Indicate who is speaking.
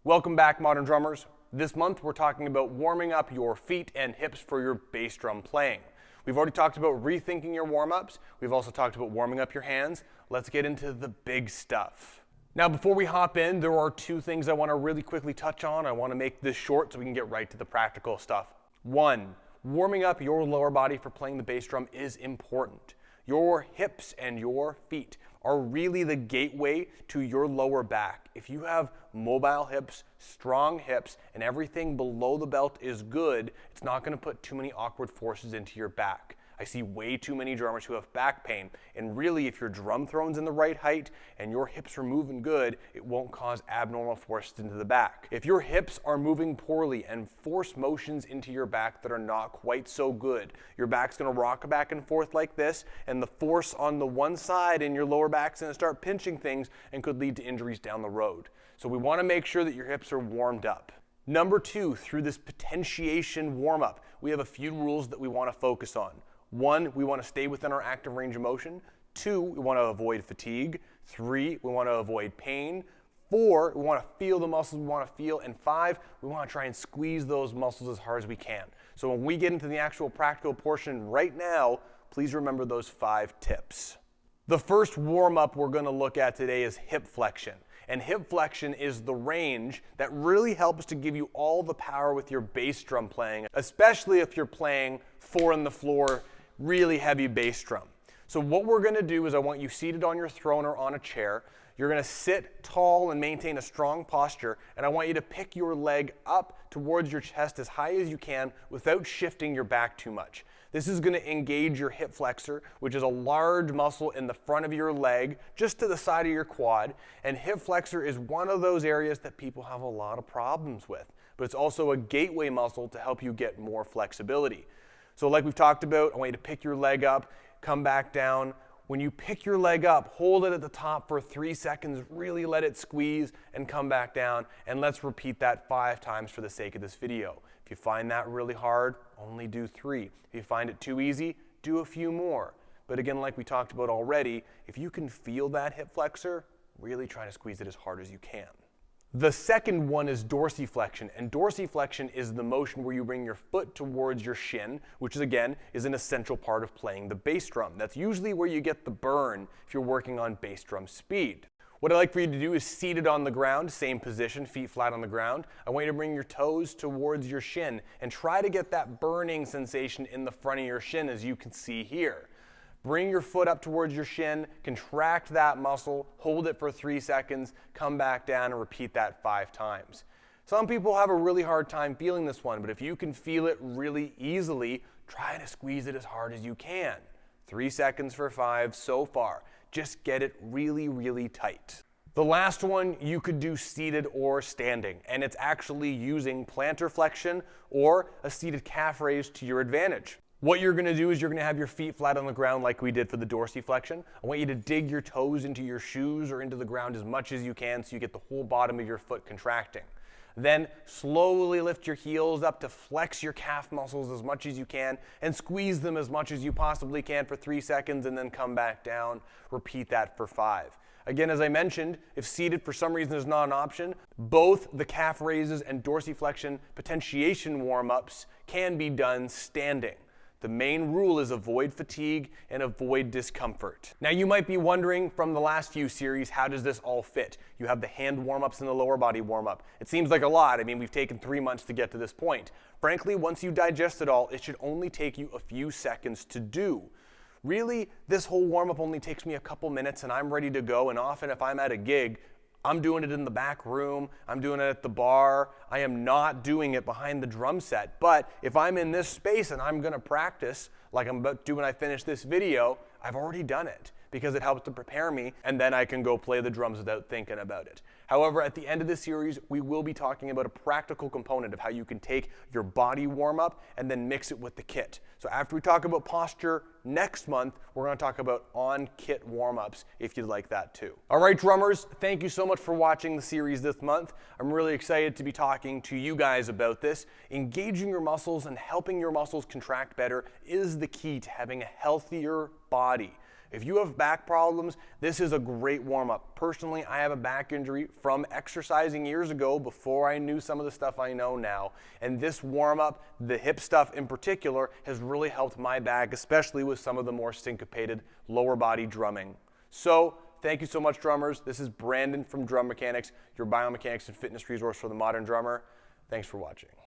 Speaker 1: Welcome back, modern drummers. This month we're talking about warming up your feet and hips for your bass drum playing. We've already talked about rethinking your warm-ups. We've also talked about warming up your hands. Let's get into the big stuff. Now, before we hop in, there are two things I want to really quickly touch on. I want to make this short so we can get right to the practical stuff. One, warming up your lower body for playing the bass drum is important. Your hips and your feet are really the gateway to your lower back. If you have mobile hips, strong hips, and everything below the belt is good, it's not going to put too many awkward forces into your back. I see way too many drummers who have back pain, and really if your drum throne's in the right height and your hips are moving good, it won't cause abnormal forces into the back. If your hips are moving poorly and force motions into your back that are not quite so good, your back's gonna rock back and forth like this, and the force on the one side in your lower back's gonna start pinching things and could lead to injuries down the road. So we wanna make sure that your hips are warmed up. Number two, through this potentiation warm-up, we have a few rules that we wanna focus on. One, we want to stay within our active range of motion. Two, we want to avoid fatigue. Three, we want to avoid pain. Four, we want to feel the muscles we want to feel. And five, we want to try and squeeze those muscles as hard as we can. So when we get into the actual practical portion right now, please remember those 5 tips. The first warm-up we're going to look at today is hip flexion. And hip flexion is the range that really helps to give you all the power with your bass drum playing, especially if you're playing 4 on the floor, really heavy bass drum. So what we're going to do is I want you seated on your throne or on a chair. You're going to sit tall and maintain a strong posture, and I want you to pick your leg up towards your chest as high as you can without shifting your back too much. This is going to engage your hip flexor, which is a large muscle in the front of your leg, just to the side of your quad, and hip flexor is one of those areas that people have a lot of problems with, but it's also a gateway muscle to help you get more flexibility. So like we've talked about, I want you to pick your leg up, come back down. When you pick your leg up, hold it at the top for 3 seconds, really let it squeeze and come back down. And let's repeat that 5 times for the sake of this video. If you find that really hard, only do 3. If you find it too easy, do a few more. But again, like we talked about already, if you can feel that hip flexor, really try to squeeze it as hard as you can. The second one is dorsiflexion, and dorsiflexion is the motion where you bring your foot towards your shin, which is again is an essential part of playing the bass drum. That's usually where you get the burn if you're working on bass drum speed. What I'd like for you to do is seated on the ground, same position, feet flat on the ground. I want you to bring your toes towards your shin and try to get that burning sensation in the front of your shin as you can see here. Bring your foot up towards your shin, contract that muscle, hold it for 3 seconds, come back down and repeat that 5 times. Some people have a really hard time feeling this one, but if you can feel it really easily, try to squeeze it as hard as you can. 3 seconds for 5 so far. Just get it really, really tight. The last one you could do seated or standing, and it's actually using plantar flexion or a seated calf raise to your advantage. What you're going to do is you're going to have your feet flat on the ground like we did for the dorsiflexion. I want you to dig your toes into your shoes or into the ground as much as you can so you get the whole bottom of your foot contracting. Then slowly lift your heels up to flex your calf muscles as much as you can and squeeze them as much as you possibly can for 3 seconds and then come back down. Repeat that for 5. Again, as I mentioned, if seated for some reason is not an option, both the calf raises and dorsiflexion potentiation warm-ups can be done standing. The main rule is avoid fatigue and avoid discomfort. Now you might be wondering from the last few series, how does this all fit? You have the hand warm-ups and the lower body warm-up. It seems like a lot. I mean, we've taken 3 months to get to this point. Frankly, once you digest it all, it should only take you a few seconds to do. Really, this whole warm-up only takes me a couple minutes and I'm ready to go, and often if I'm at a gig, I'm doing it in the back room, I'm doing it at the bar, I am not doing it behind the drum set. But if I'm in this space and I'm gonna practice, like I'm about to do when I finish this video, I've already done it because it helps to prepare me, and then I can go play the drums without thinking about it. However, at the end of this series, we will be talking about a practical component of how you can take your body warm-up and then mix it with the kit. So after we talk about posture next month, we're going to talk about on-kit warm-ups if you'd like that too. All right, drummers, thank you so much for watching the series this month. I'm really excited to be talking to you guys about this. Engaging your muscles and helping your muscles contract better is the key to having a healthier body. If you have back problems, this is a great warm-up. Personally, I have a back injury from exercising years ago before I knew some of the stuff I know now. And this warm-up, the hip stuff in particular, has really helped my back, especially with some of the more syncopated lower body drumming. So, thank you so much, drummers. This is Brandon from Drum Mechanics, your biomechanics and fitness resource for the modern drummer. Thanks for watching.